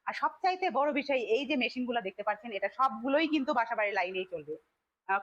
আর সবচাইতে বড় বিষয় এই যে মেশিনগুলো দেখতে পাচ্ছেন, এটা সবগুলোই কিন্তু বাসাবাড়ির লাইনেই চলবে।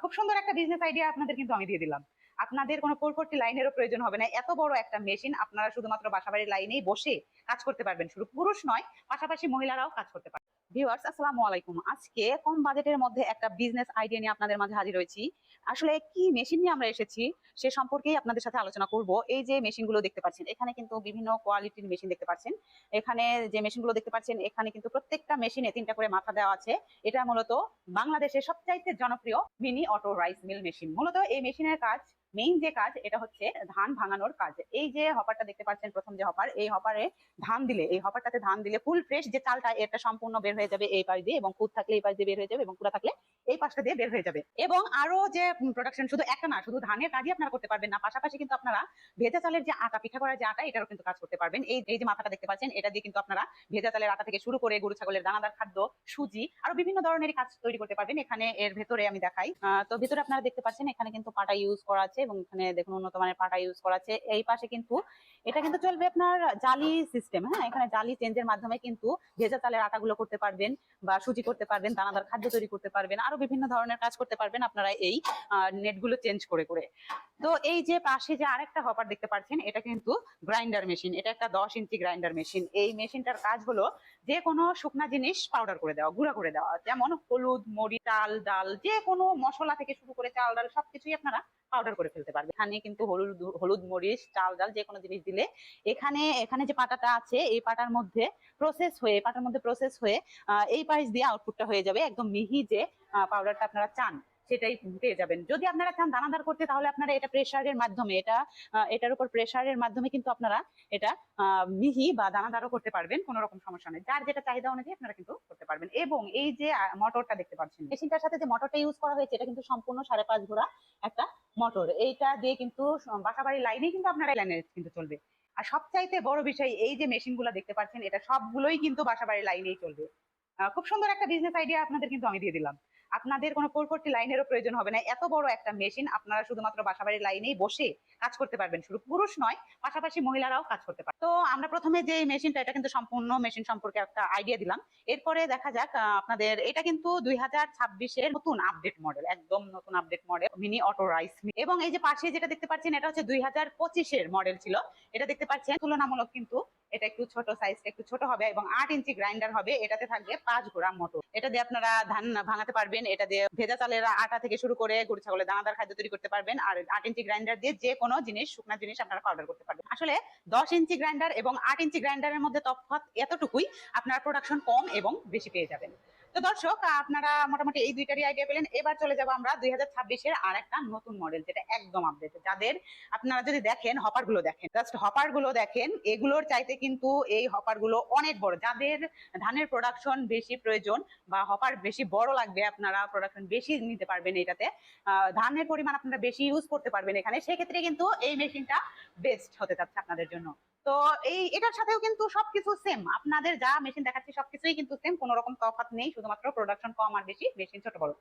খুব সুন্দর একটা বিজনেস আইডিয়া আপনাদের কিন্তু আমি দিয়ে দিলাম। আপনাদের কোনো 440 লাইনেরও প্রয়োজন হবে না। এত বড় একটা মেশিন আপনারা শুধুমাত্র বাসাবাড়ির লাইনেই বসে কাজ করতে পারবেন। শুধু পুরুষ নয়, পাশাপাশি মহিলারাও কাজ করতে পারবেন। ভিউয়ার্স, আসসালামু আলাইকুম। আজকে কম বাজেটের মধ্যে একটা বিজনেস আইডিয়া নিয়ে আপনাদের মাঝে হাজির হয়েছি। আসলে কি মেশিন নিয়ে আমরা এসেছি সে সম্পর্কেই আপনাদের সাথে আলোচনা করব। এই যে মেশিনগুলো দেখতে পাচ্ছেন, এখানে কিন্তু বিভিন্ন কোয়ালিটির মেশিন দেখতে পাচ্ছেন। এখানে যে মেশিনগুলো দেখতে পাচ্ছেন, এখানে কিন্তু প্রত্যেকটা মেশিনে 3টা করে মাথা দেওয়া আছে। এটা মূলত বাংলাদেশের সবচাইতে জনপ্রিয় mini auto rice mill machine. মূলত এই মেশিনের কাজ, মেইন যে কাজ, এটা হচ্ছে ধান ভাঙানোর কাজ। এই যে হপারটা দেখতে পাচ্ছেন, প্রথম যে হপার, এই হপারে ধান দিলে, এই হপারটাতে ধান দিলে ফুল ফ্রেশ যে চালটা, এটা সম্পূর্ণ বের হয়ে যাবে এই পাশ দিয়ে, এবং খুদ থাকলে এই পাশ দিয়ে বের হয়ে যাবে, এবং কুড়া থাকলে এই পাশটা দিয়ে বের হয়ে যাবে। এবং আরো যে প্রোডাকশন, শুধু একটা না, শুধু ধানের কাজই আপনারা করতে পারবেন না, পাশাপাশি কিন্তু আপনারা ভেজা চালের যে আটা, পিঠা করার যে আটা, এটারও কিন্তু কাজ করতে পারবেন। এই যে মাথাটা দেখতে পাচ্ছেন, এটা দিয়ে কিন্তু আপনারা ভেজা চালের আটা থেকে শুরু করে গরু ছাগলের দানাদার খাদ্য, সুজি, আরো বিভিন্ন ধরনের কাজ তৈরি করতে পারবেন। এখানে এর ভেতরে আমি দেখাই। তো ভেতরে আপনারা দেখতে পাচ্ছেন, এখানে কিন্তু পাটা ইউজ করা আছে, এবং এখানে দেখুন উন্নত মানের পাটা ইউজ করা আছে। এই পাশে কিন্তু এটা কিন্তু চলবে আপনার জালি সিস্টেম। হ্যাঁ, এখানে জালি চেঞ্জের মাধ্যমে কিন্তু ভেজা চালের আটাগুলো করতে পারবেন, বা সুজি করতে পারবেন, দানাদার খাদ্য তৈরি করতে পারবেন, আরো বিভিন্ন ধরনের কাজ করতে পারবেন আপনারা এই নেটগুলো চেঞ্জ করে করে। তো এই যে পাশে যে আরেকটা হপার দেখতে পাচ্ছেন, এটা কিন্তু গ্রাইন্ডার মেশিন। এটা একটা 10 ইঞ্চি গ্রাইন্ডার মেশিন। এই মেশিনটার কাজ হলো যে কোনো শুকনা জিনিস পাউডার করে দেওয়া, গুঁড়া করে দেওয়া। যেমন হলুদ, মরিচ, চাল, ডাল, যে কোনো মশলা থেকে শুরু করে চাল ডাল সবকিছুই আপনারা পাউডার করে ফেলতে পারবে। এখানে কিন্তু হলুদ হলুদ মরিচ, চাল ডাল যে কোনো জিনিস দিলে এখানে এখানে যে পাটাটা আছে, এই পাটার মধ্যে প্রসেস হয়ে এই পাশ দিয়ে আউটপুটটা হয়ে যাবে একদম মিহি যে পাউডারটা আপনারা চান, সেটাই পেয়ে যাবেন। যদি আপনারা চান দানাদার করতে, তাহলে আপনারা এটা প্রেসারের মাধ্যমে, এটার উপর প্রেসারের মাধ্যমে কিন্তু আপনারা এটা মিহি বা দানাদারও করতে পারবেন। কোনো রকম সমস্যা নেই, যার যেটা চাহিদা অনুযায়ী আপনারা কিন্তু করতে পারবেন। এবং এই যে মোটরটা দেখতে পাচ্ছেন, মেশিনটার সাথে যে মোটরটা ইউজ করা হয়েছে, এটা কিন্তু সম্পূর্ণ 5.5 ঘোড়া একটা মোটর। এইটা দিয়ে কিন্তু বাসাবাড়ির লাইনে কিন্তু আপনারা লাইনে কিন্তু চলবে। আর সবচাইতে বড় বিষয়, এই যে মেশিনগুলো দেখতে পাচ্ছেন, এটা সবগুলোই কিন্তু বাসাবাড়ির লাইনেই চলবে। খুব সুন্দর একটা বিজনেস আইডিয়া আপনাদের কিন্তু আমি দিয়ে দিলাম। আপনাদের কোনো 440 লাইনেরও প্রয়োজন হবে না। এত বড় একটা মেশিন আপনারা শুধুমাত্র বাসাবাড়ির লাইনেই বসে কাজ করতে পারবেন। শুধু পুরুষ নয়, পাশাপাশি মহিলারাও কাজ করতে পারবে। তো আমরা প্রথমে যে মেশিনটা, এটা কিন্তু সম্পূর্ণ মেশিন সম্পর্কে একটা আইডিয়া দিলাম। এরপরে দেখা যাক আপনাদের, এটা কিন্তু 2026-এর নতুন আপডেট মডেল, একদম নতুন update model mini auto rice mill. এবং এই যে পাশে যেটা দেখতে পাচ্ছেন, এটা হচ্ছে 2025-এর মডেল ছিল। এটা দেখতে পাচ্ছেন তুলনামূলক কিন্তু এটা একটু ছোট, সাইজটা একটু ছোট হবে, এবং 8 ইঞ্চি গ্রাইন্ডার হবে। এটাতে থাকবে 5 ঘোড়া মোটর। এটা দিয়ে আপনারা ধান ভাঙাতে পারবেন, এটা দিয়ে ভেজা চালের আটা থেকে শুরু করে গরু ছাগলের দানাদার খাদ্য তৈরি করতে পারবেন। আর 8 ইঞ্চি গ্রাইন্ডার দিয়ে যে কোনো জিনিস, শুকনা জিনিস আপনারা পাউডার করতে পারবেন। আসলে 10 ইঞ্চি গ্রাইন্ডার এবং 8 ইঞ্চি গ্রাইন্ডারের মধ্যে তফাৎ এতটুকুই, আপনার প্রোডাকশন কম এবং বেশি পেয়ে যাবেন। তো দর্শক, আপনারা মোটামুটি এই দুইটারই আইডিয়া পেলেন। এবার চলে যাবো আমরা 2026-এর আর একটা নতুন মডেল, যেটা একদম আপডেট। যাদের, আপনারা যদি দেখেন হপার গুলো, দেখেন জাস্ট হপার গুলো দেখেন, এগুলোর চাইতে কিন্তু এই হপার গুলো অনেক বড়। যাদের ধানের প্রোডাকশন বেশি প্রয়োজন বা হপার বেশি বড় লাগবে, আপনারা প্রোডাকশন বেশি নিতে পারবেন এটাতে, ধানের পরিমাণ আপনারা বেশি ইউজ করতে পারবেন এখানে, সেক্ষেত্রে কিন্তু এই মেশিনটা বেস্ট হতে যাচ্ছে আপনাদের জন্য। তো এটার সাথেও কিন্তু সবকিছু সেম, আপনাদের যা মেশিন দেখাচ্ছি সবকিছুই কিন্তু সেম, কোনো রকম তফাৎ নেই, শুধুমাত্র প্রোডাকশন কম আর বেশি, মেশিন ছোট বড়।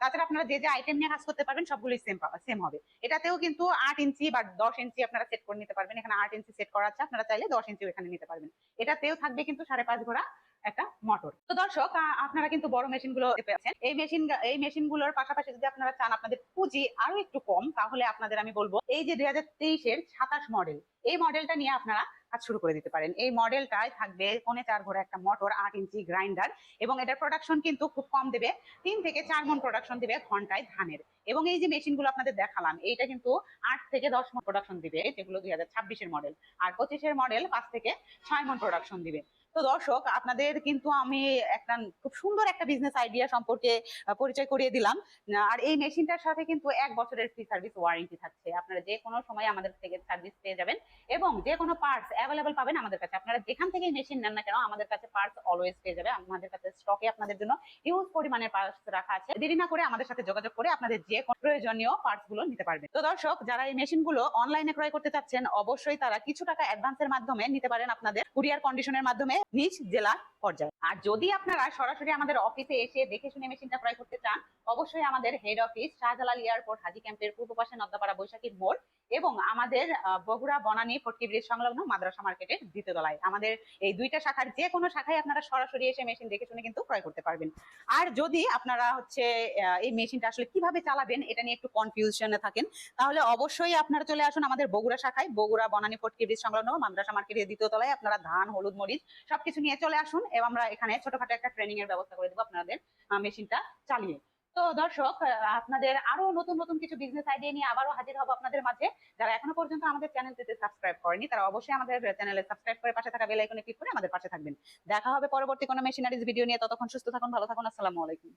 তাছাড়া আপনারা যে যে আইটেম নিয়ে কাজ করতে পারবেন সবগুলোই সেম হবে। এটাতেও কিন্তু 8 ইঞ্চি বা 10 ইঞ্চি আপনারা সেট করে নিতে পারবেন। এখানে 8 ইঞ্চি সেট করা আছে, আপনারা চাইলে 10 ইঞ্চিও এখানে নিতে পারবেন। এটাতেও থাকবে কিন্তু 5.5 ঘোড়া একটা মোটর। তো দর্শক, আপনারা কিন্তু বড় মেশিন গুলো পেয়েছেন। এই মেশিন গুলোর পাশাপাশি যদি আপনারা চান আপনাদের পুঁজি আরো একটু কম, তাহলে আপনাদের আমি বলবো এই যে 2023-এর 27 মডেল, এই মডেলটা নিয়ে আপনারা কাজ শুরু করে দিতে পারেন। এই মডেলটায় থাকবে 4.5 ঘোড়া একটা মোটর, 8 ইঞ্চি গ্রাইন্ডার, এবং এটার প্রোডাকশন কিন্তু খুব কম দেবে, 3 থেকে 4 মণ প্রোডাকশন দিবে ঘন্টায় ধানের। এবং এই যে মেশিন গুলো আপনাদের দেখালাম, এইটা কিন্তু 8 থেকে 10 মণ প্রোডাকশন দিবে, যেগুলো 2026-এর মডেল। আর 25-এর মডেল 5 থেকে 6 মণ প্রোডাকশন দিবে। তো দর্শক, আপনাদের কিন্তু আমি একটা খুব সুন্দর একটা বিজনেস আইডিয়া সম্পর্কে পরিচয় করিয়ে দিলাম। আর এই মেশিনটার সাথে কিন্তু 1 বছরের ফ্রি সার্ভিস ওয়ারেন্টি থাকছে। আপনারা যে কোনো সময় আমাদের থেকে সার্ভিস পেয়ে যাবেন, এবং যে কোনো পার্টস অ্যাভেলেবল পাবেন আমাদের কাছে। আপনারা যেখান থেকে মেশিন নেন না কেন, আমাদের কাছে পার্টস অলওয়েজ পেয়ে যাবে। আমাদের কাছে স্টকে আপনাদের জন্য হিউজ পরিমাণের পার্টস রাখা আছে। দেরি না করে আমাদের সাথে যোগাযোগ করে আপনাদের যে কোনো প্রয়োজনীয় পার্টস গুলো নিতে পারবেন। তো দর্শক, যারা এই মেশিন গুলো অনলাইনে ক্রয় করতে চাচ্ছেন, অবশ্যই তারা কিছু টাকা অ্যাডভান্সের মাধ্যমে নিতে পারেন, আপনাদের কুরিয়ার কন্ডিশনের মাধ্যমে নিজ জেলা পর্যায়ে। আর যদি আপনারা সরাসরি আমাদের অফিসে এসে দেখে শুনে মেশিনটা ক্রয় করতে চান, অবশ্যই আমাদের হেড অফিস শাহজালাল এয়ারপোর্ট হাজি ক্যাম্পের পূর্ব পাশে নদ্দাপাড়া বৈশাখীর মোড় এবং আমাদের বগুড়া বনানী ফটকি ব্রিজ সংলগ্ন মাদ্রাসা মার্কেটের দ্বিতীয় তলায়। আমাদের এই দুইটা শাখার যে কোনো শাখায় আপনারা সরাসরি এসে মেশিন দেখে শুনে কিন্তু ক্রয় করতে পারবেন। আর যদি আপনারা এই মেশিনটা আসলে কিভাবে চালাবেন এটা নিয়ে একটু কনফিউশনে থাকেন, তাহলে অবশ্যই আপনারা চলে আসুন আমাদের বগুড়া শাখায়, বগুড়া বনানী ফটকি ব্রিজ সংলগ্ন মাদ্রাসা মার্কেটের দ্বিতীয় তলায়। আপনারা ধান, হলুদ, মরিচ সবকিছু নিয়ে চলে আসুন এবং আমরা এখানে ছোটখাটো একটা ট্রেনিং এর ব্যবস্থা করে দেবো আপনাদের মেশিনটা চালিয়ে। তো দর্শক, আপনাদের আরো নতুন নতুন কিছু বিজনেস আইডিয়া নিয়ে আবারও হাজির হবো আপনাদের মাঝে। যারা এখনো পর্যন্ত আমাদের চ্যানেলটিতে সাবস্ক্রাইব করেনি তারা অবশ্যই আমাদের চ্যানেলে সাবস্ক্রাইব করে পাশে থাকা বেল আইকনে ক্লিক করে আমাদের পাশে থাকবেন। দেখা হবে পরবর্তী কোনো মেশিনারিজ ভিডিও নিয়ে। ততক্ষণ সুস্থ থাকুন, ভালো থাকুন। আসসালামু আলাইকুম।